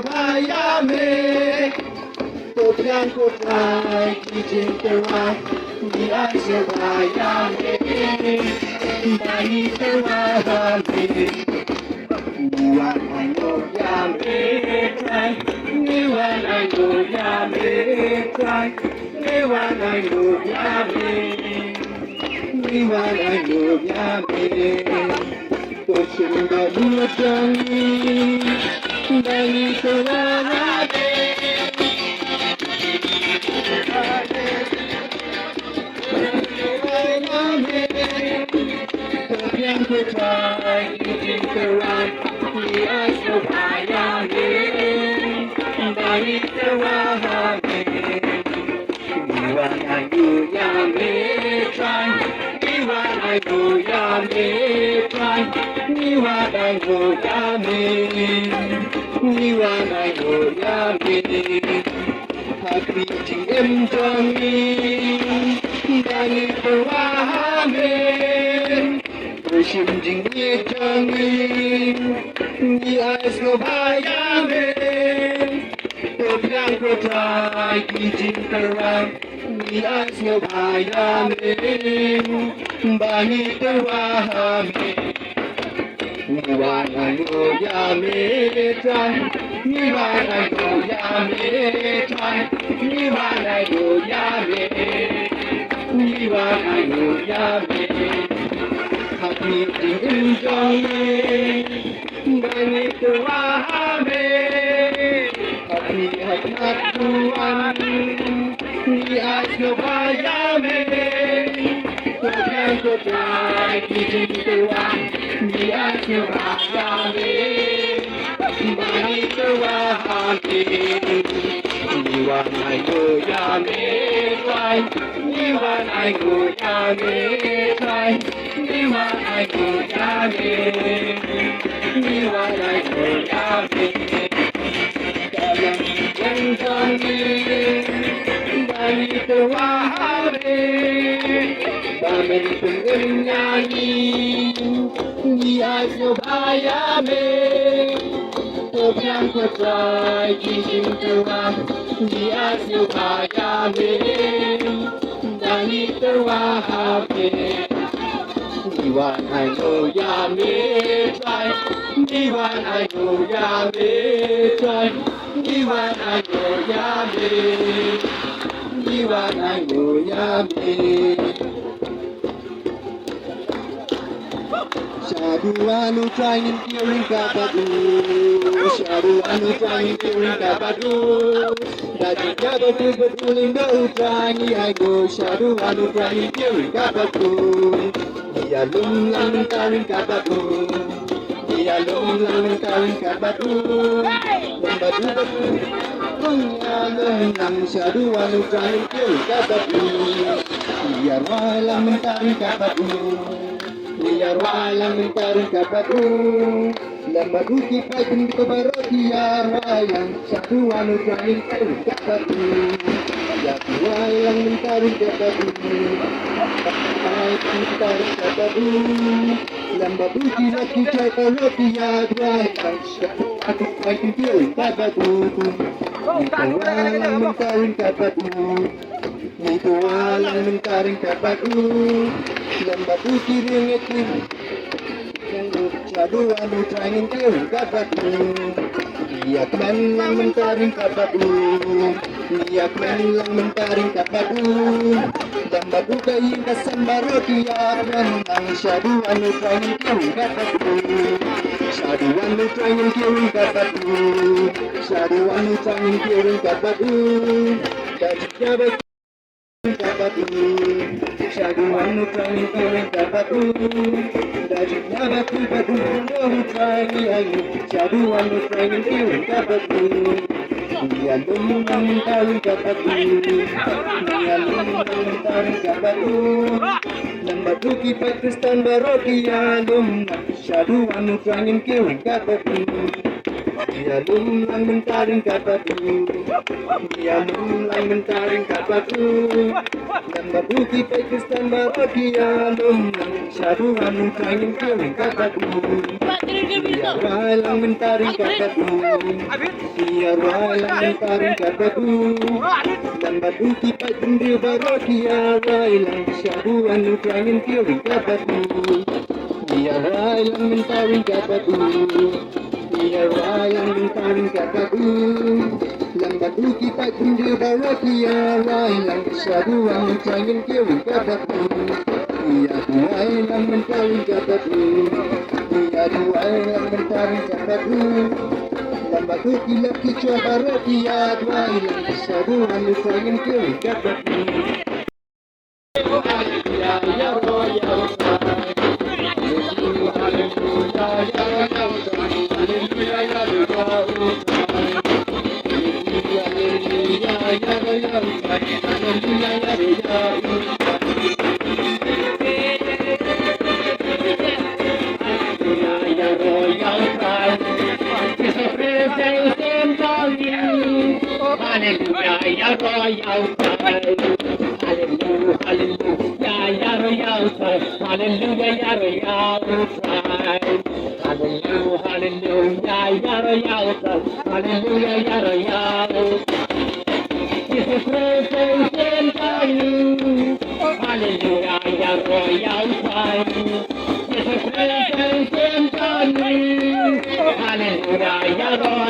Bayame, Kopian Kotrai, Kijin Terai, Ni Aisha Bayame, Bani Terai, Niwan I know Yame, try, Niwan I know Yame, try, Niwan I know Yame, Niwan I know Yame, Koshin Babu Jangi, Bani Terai. Yang ku try Kijin Terai, Ni Aisha Bayame, Bani Terai, Niwan I know Yame, try, Niwan I know Yame, try, Niwan I know Yame, Niwan I know Yame, Hati Jing Em Jangi, Bani Terai. Shim jing ye jangi, ni ais no bayame. Kopian kotrai kijin terai, ni ais no bayame. Bani terwahame, ni wanai no yame trai, ni wanai no yame trai, ni wanai no yame, ni wanai no yame. Hati ingin jangi, Bani terwahame, Hati hikmat Tuhan, Ni ais no bayame, Kopian kotrai kijin terai, Ni ais no bayame, Bani terwahame, Niwan I know Yame try, Niwan I know Yame try, Niwan I know Yame, Niwan I know Yame. Kalang yang jangi, Bani terwahame, Bamen pengenyanyi, Ni ais no bayame. Kopian kotrai kijin terai, Ni ais no bayame, Bani terwahame. Niwan I know Yame try, Niwan I know Yame try, Niwan I know Yame, Niwan I know Yame. Shadu anu trying curing kabadu, Shadu anu trying curing kabadu. Dadi jago tu betuling do trying I go, Shadu anu trying curing kabadu. Dia lum lang taring kabadu, dia lum lang taring kabadu. Badu badu, punya lum lang Shadu anu trying curing kabadu. Dia walang taring kabadu. Biar walang taring kabadu, lamadu kipai pun kebarot biar walang satu anu taring kabadu. Ya walang taring kabadu, kipai pun taring kabadu, lamadu kipai kebarot biar walang satu anu taring kabadu. Itu walang taring kabadu, itu walang taring kabadu. Lambatu kiring ekin, Shadu anu trying kiring kabadu. Niyak man lang mentaring kabadu, Niyak man lang mentaring kabadu. Lambatu kain kasambaro tiyak man ang Shadu anu trying kiring kabadu. Shadu anu trying kiring kabadu, Shadu anu trying kiring kabadu. Dajiknya baik kabadu, Shadu anu trying kiring kabadu. Dajiknya batu batu anu trying ayu, Shadu anu trying kiring kabadu. Dia lumang taring kabadu, dia lumang taring kabadu. Lambatu kipai kristan baroki alum, Shadu anu trying kiring kabadu. Dia lumlang mentaring kapatu, dia lumlang mentaring kapatu. Lamba buki Pakistan Marokia lumlang syaruhan kain kering kapatu. Dia walang mentaring kapatu, dia walang mentaring kapatu. Lamba buki Pakistan Marokia walang syaruhan kain kering kapatu. Dia walang mentaring kapatu. Dia walang mentaring kapatu. Lambat uki pagin dia barakia walang saruang cangin kiri kapatu. Dia walang mentaring kapatu. Dia walang mentaring kapatu. Lambat uki laki cua barakia walang saruang cangin kiri kapatu. Ya ya ya Hallelujah, royal time. Hallelujah, hallelujah, royal time. Hallelujah, royal time. Hallelujah, hallelujah, royal time. Hallelujah, royal. Jesus Christ in time. Hallelujah, royal time. Jesus Christ in time. Hallelujah, royal.